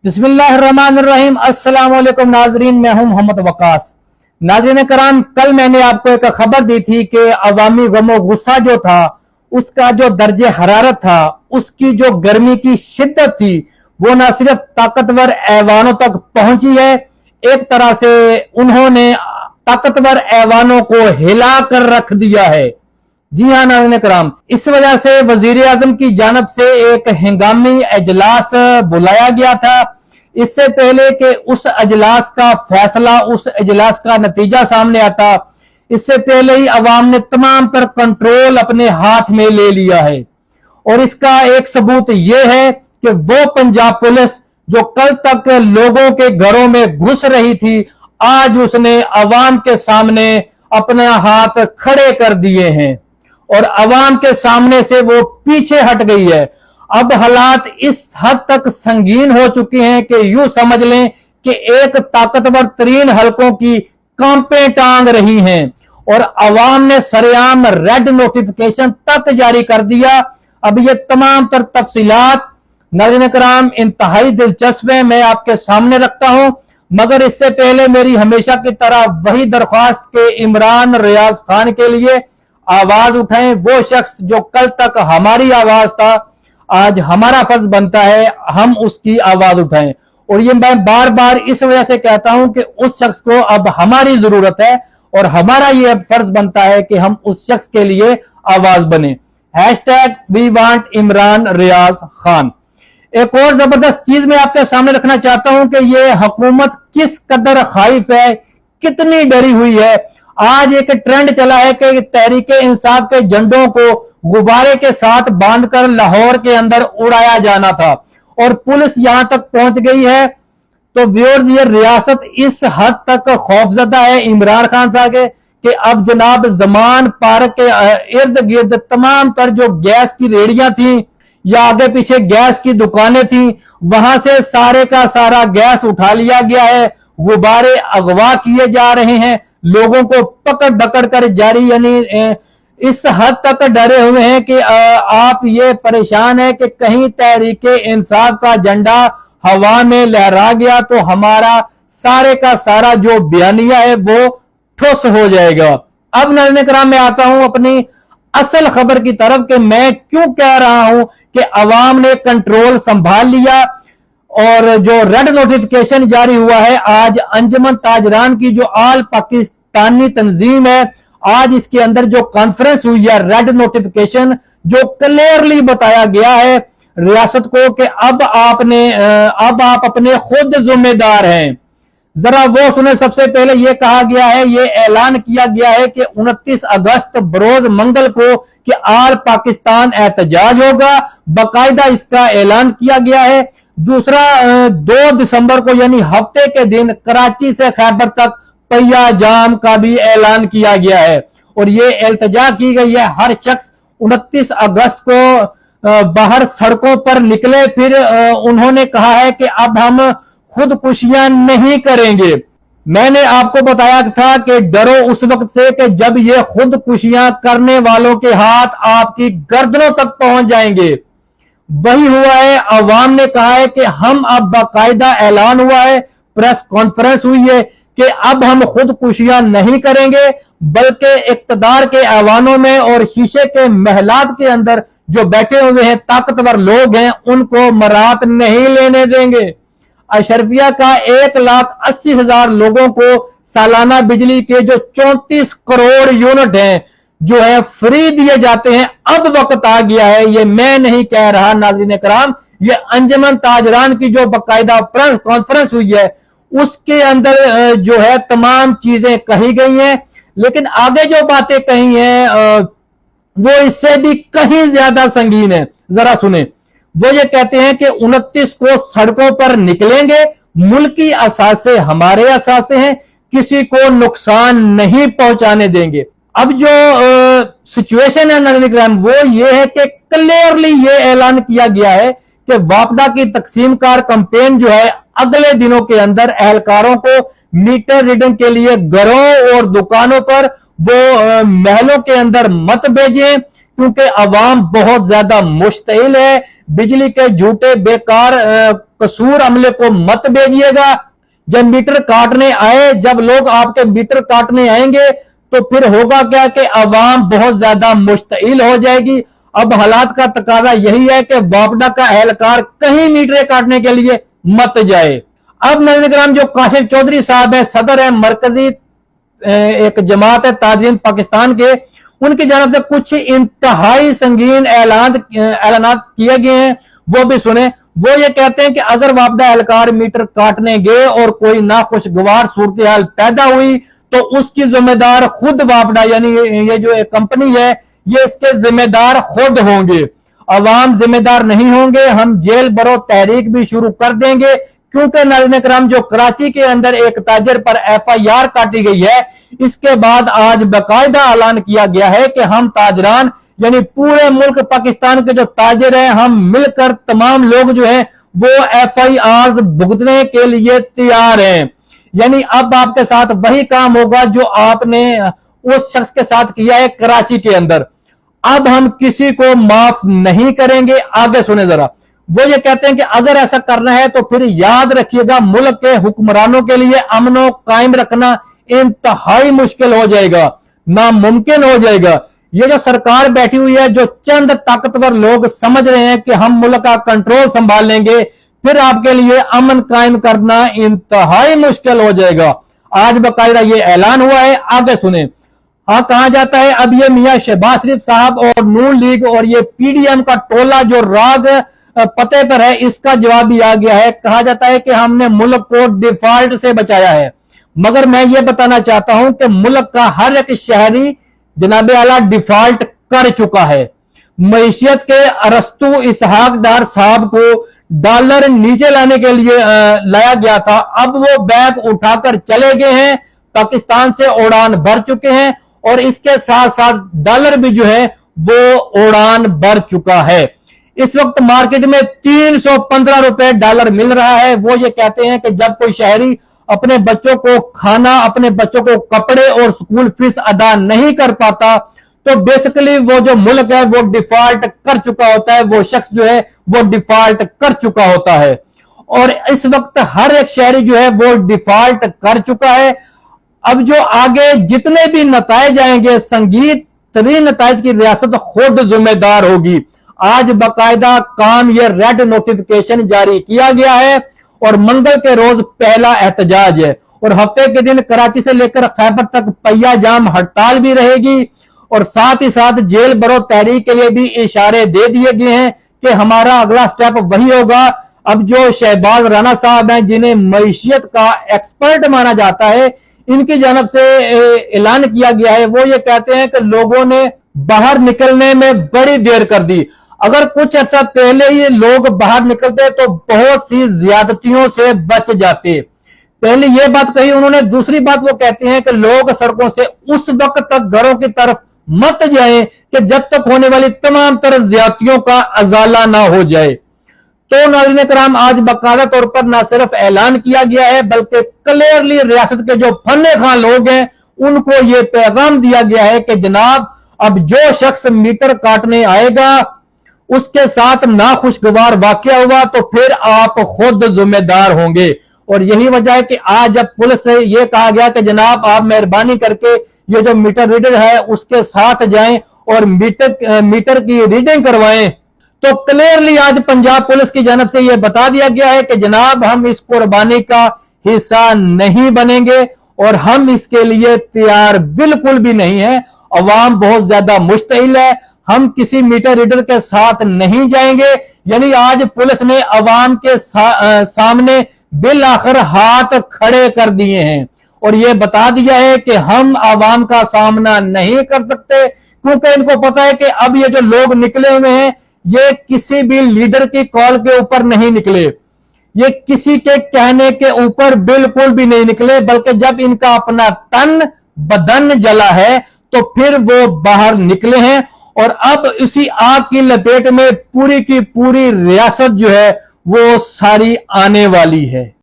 बिस्मिल्लाहिर्रहमानिर्रहीम। अस्सलाम वालेकुम नाजरीन, मैं हूं मोहम्मद वकास। नाजरीन कराम, कल मैंने आपको एक खबर दी थी कि अवामी गमो गुस्सा जो था उसका जो दर्जे हरारत था, उसकी जो गर्मी की शिद्दत थी, वो न सिर्फ ताकतवर ऐवानों तक पहुंची है, एक तरह से उन्होंने ताकतवर ऐवानों को हिला कर रख दिया है। जी हाँ नाज़रीन कराम, इस वजह से वजीर आजम की जानब से एक हंगामी अजलास बुलाया गया था। इससे पहले कि उस अजलास का फैसला, उस अजलास का नतीजा सामने आता, इससे पहले ही अवाम ने तमाम तर कंट्रोल अपने हाथ में ले लिया है। और इसका एक सबूत यह है कि वो पंजाब पुलिस जो कल तक लोगों के घरों में घुस रही थी, आज उसने अवाम के सामने अपने हाथ खड़े कर दिए हैं और अवाम के सामने से वो पीछे हट गई है। अब हालात इस हद तक संगीन हो चुके हैं कि यूं समझ लें कि एक ताकतवर तरीन हलकों की कांपे टांग रही हैं और अवाम ने सरेआम रेड नोटिफिकेशन तक जारी कर दिया। अब ये तमाम तर तफसीलात नाज़रीन कराम इंतहाई दिलचस्प है, मैं आपके सामने रखता हूं। मगर इससे पहले मेरी हमेशा की तरह वही दरख्वास्त के इमरान रियाज खान के लिए आवाज उठाएं। वो शख्स जो कल तक हमारी आवाज था, आज हमारा फर्ज बनता है हम उसकी आवाज उठाएं। और ये मैं बार बार इस वजह से कहता हूं कि उस शख्स को अब हमारी जरूरत है और हमारा ये फर्ज बनता है कि हम उस शख्स के लिए आवाज बने। #We want Imran Riaz Khan. एक और जबरदस्त चीज मैं आपके सामने रखना चाहता हूं कि ये हुकूमत किस कदर खाइफ है, कितनी डरी हुई है। आज एक ट्रेंड चला है कि तहरीके इंसाफ के झंडों को गुब्बारे के साथ बांधकर लाहौर के अंदर उड़ाया जाना था और पुलिस यहां तक पहुंच गई है। तो व्यूअर्स, ये रियासत इस हद तक खौफजदा है इमरान खान साहब के कि अब जनाब जमान पार्क के इर्द गिर्द तमाम तर जो गैस की रेडियां थी या आगे पीछे गैस की दुकानें थी, वहां से सारे का सारा गैस उठा लिया गया है। गुब्बारे अगवा किए जा रहे हैं, लोगों को पकड़ पकड़ कर जारी, यानी इस हद तक डरे हुए हैं कि आप ये परेशान है कि कहीं तहरीके इंसाफ का झंडा हवा में लहरा गया तो हमारा सारे का सारा जो बयानिया है वो ठुस हो जाएगा। अब नाज़रीन कराम मैं आता हूं अपनी असल खबर की तरफ कि मैं क्यों कह रहा हूं कि अवाम ने कंट्रोल संभाल लिया और जो रेड नोटिफिकेशन जारी हुआ है, आज अंजुमन ताजरान की जो आल पाकिस्तानी तंजीम है, आज इसके अंदर जो कॉन्फ्रेंस हुई है, रेड नोटिफिकेशन जो क्लियरली बताया गया है रियासत को कि अब आप अपने खुद जिम्मेदार हैं। जरा वो सुने। सबसे पहले ये कहा गया है, ये ऐलान किया गया है कि 29 अगस्त बरोज मंगल को कि आल पाकिस्तान एहतजाज होगा, बाकायदा इसका ऐलान किया गया है। दूसरा 2 दिसंबर को यानी हफ्ते के दिन कराची से खैबर तक पहिया जाम का भी ऐलान किया गया है और ये इल्तिजा की गई है हर शख्स 29 अगस्त को बाहर सड़कों पर निकले। फिर उन्होंने कहा है कि अब हम खुदकुशियां नहीं करेंगे। मैंने आपको बताया था कि डरो उस वक्त से कि जब ये खुदकुशियां करने वालों के हाथ आपकी गर्दनों तक पहुंच जाएंगे। वही हुआ है। अवाम ने कहा है कि हम अब बाकायदा ऐलान हुआ है, प्रेस कॉन्फ्रेंस हुई है कि अब हम खुदकुशियां नहीं करेंगे, बल्कि इक्तदार के ऐवानों में और शीशे के महलात के अंदर जो बैठे हुए हैं ताकतवर लोग हैं, उनको मरात नहीं लेने देंगे। अशरफिया का 1,80,000 लोगों को सालाना बिजली के जो 34 करोड़ यूनिट हैं जो है फ्री दिए जाते हैं। अब वक्त आ गया है, ये मैं नहीं कह रहा नाज़रीन कराम, ये अंजुमन ताजरान की जो बाकायदा प्रेस कॉन्फ्रेंस हुई है उसके अंदर जो है तमाम चीजें कही गई हैं। लेकिन आगे जो बातें कही हैं वो इससे भी कहीं ज्यादा संगीन है। जरा सुने। वो ये कहते हैं कि 29 को सड़कों पर निकलेंगे, मुल्की असासे हमारे असासे हैं, किसी को नुकसान नहीं पहुंचाने देंगे। अब जो सिचुएशन है नाज़रीन कराम वो ये है कि क्लियरली ये ऐलान किया गया है कि वापडा की तकसीम कार कैंपेन जो है अगले दिनों के अंदर एहलकारों को मीटर रीडिंग के लिए घरों और दुकानों पर वो महलों के अंदर मत भेजें, क्योंकि अवाम बहुत ज्यादा मुश्तिल है। बिजली के झूठे बेकार कसूर अमले को मत भेजिएगा। जब मीटर काटने आए, जब लोग आपके मीटर काटने आएंगे तो फिर होगा क्या कि अवाम बहुत ज्यादा मुश्तइल हो जाएगी। अब हालात का तकाजा यही है कि वापडा का एहलकार कहीं मीटर काटने के लिए मत जाए। अब नाज़रीन किराम, जो काशिफ चौधरी साहब है, सदर है मरकजी एक जमात है ताजरीन पाकिस्तान के, उनकी जानब से कुछ इंतहाई संगीन ऐलान किए गए हैं, वो भी सुने। वो ये कहते हैं कि अगर वापडा एहलकार मीटर काटने गए और कोई नाखुशगवार सूरत हाल पैदा हुई तो उसकी जिम्मेदार खुद वापडा, यानी ये जो एक कंपनी है, ये इसके जिम्मेदार खुद होंगे, अवाम जिम्मेदार नहीं होंगे। हम जेल बरो तहरीक भी शुरू कर देंगे, क्योंकि नाज़रीन किराम, जो कराची के अंदर एक ताजर पर FIR काटी गई है, इसके बाद आज बाकायदा ऐलान किया गया है कि हम ताजरान, यानी पूरे मुल्क पाकिस्तान के जो ताजिर हैं, हम मिलकर तमाम लोग जो हैं वो FIR भुगतने के लिए तैयार हैं। यानी अब आपके साथ वही काम होगा जो आपने उस शख्स के साथ किया है कराची के अंदर। अब हम किसी को माफ नहीं करेंगे। आगे सुने जरा, वो ये कहते हैं कि अगर ऐसा करना है तो फिर याद रखिएगा, मुल्क के हुक्मरानों के लिए अमनो कायम रखना इंतहाई मुश्किल हो जाएगा, नामुमकिन हो जाएगा। ये जो सरकार बैठी हुई है, जो चंद ताकतवर लोग समझ रहे हैं कि हम मुल्क का कंट्रोल संभाल लेंगे, फिर आपके लिए अमन कायम करना इंतहाई मुश्किल हो जाएगा। आज बकायदा ये ऐलान हुआ है। आगे सुने, हाँ कहा जाता है, अब ये मियां शहबाज शरीफ साहब और नून लीग और ये PDM का टोला जो राग पते पर है, इसका जवाब भी आ गया है। कहा जाता है कि हमने मुल्क को डिफॉल्ट से बचाया है, मगर मैं ये बताना चाहता हूं कि मुल्क का हर एक शहरी जनाबे आला डिफॉल्ट कर चुका है। मईशियत के अरस्तु इसहाक डार साहब को डॉलर नीचे लाने के लिए लाया गया था, अब वो बैग उठाकर चले गए हैं, पाकिस्तान से उड़ान भर चुके हैं और इसके साथ साथ डॉलर भी जो है वो उड़ान भर चुका है। इस वक्त मार्केट में 315 रुपए डॉलर मिल रहा है। वो ये कहते हैं कि जब कोई शहरी अपने बच्चों को खाना, अपने बच्चों को कपड़े और स्कूल फीस अदा नहीं कर पाता, तो बेसिकली वो जो मुल्क है वो डिफॉल्ट कर चुका होता है, वो शख्स जो है वो डिफॉल्ट कर चुका होता है। और इस वक्त हर एक शहरी जो है वो डिफॉल्ट कर चुका है। अब जो आगे जितने भी नताइज आएंगे, संगीन तरीन नताइज की रियासत खुद जिम्मेदार होगी। आज बाकायदा काम ये रेड नोटिफिकेशन जारी किया गया है और मंगल के रोज पहला एहतजाज है और हफ्ते के दिन कराची से लेकर खैबर तक पहिया जाम हड़ताल भी रहेगी और साथ ही साथ जेल बरो तहरीक के लिए भी इशारे दे दिए गए हैं कि हमारा अगला स्टेप वही होगा। अब जो शहबाज राणा साहब हैं, जिन्हें मईशियत का एक्सपर्ट माना जाता है, इनकी जानब से ऐलान किया गया है। वो ये कहते हैं कि लोगों ने बाहर निकलने में बड़ी देर कर दी। अगर कुछ ऐसा पहले ही लोग बाहर निकलते तो बहुत सी ज्यादतियों से बच जाते। पहले ये बात कही उन्होंने। दूसरी बात वो कहते हैं कि लोग सड़कों से उस वक्त तक घरों की तरफ मत जाएं कि जब तक होने वाली तमाम तरह ज्यादतियों का अजाला ना हो जाए। तो नाज़रीन किराम, आज बाकायदा तौर पर न सिर्फ ऐलान किया गया है बल्कि क्लियरली रियासत के जो फन्ने खां लोग हैं उनको ये पैगाम दिया गया है कि जनाब, अब जो शख्स मीटर काटने आएगा उसके साथ नाखुशगवार वाकया हुआ तो फिर आप खुद जिम्मेदार होंगे। और यही वजह है कि आज जब पुलिस से यह कहा गया कि जनाब आप मेहरबानी करके ये जो मीटर रीडर है उसके साथ जाएं और मीटर की रीडिंग करवाएं, तो क्लियरली आज पंजाब पुलिस की जानब से यह बता दिया गया है कि जनाब हम इस कुर्बानी का हिस्सा नहीं बनेंगे और हम इसके लिए तैयार बिल्कुल भी नहीं है। अवाम बहुत ज्यादा मुश्तइल है, हम किसी मीटर रीडर के साथ नहीं जाएंगे। यानी आज पुलिस ने अवाम के सामने बिल आखिर हाथ खड़े कर दिए हैं और यह बता दिया है कि हम अवाम का सामना नहीं कर सकते, क्योंकि इनको पता है कि अब ये जो लोग निकले हुए हैं ये किसी भी लीडर की कॉल के ऊपर नहीं निकले, ये किसी के कहने के ऊपर बिल्कुल भी नहीं निकले, बल्कि जब इनका अपना तन बदन जला है तो फिर वो बाहर निकले हैं। और अब इसी आग की लपेट में पूरी की पूरी रियासत जो है वो सारी आने वाली है।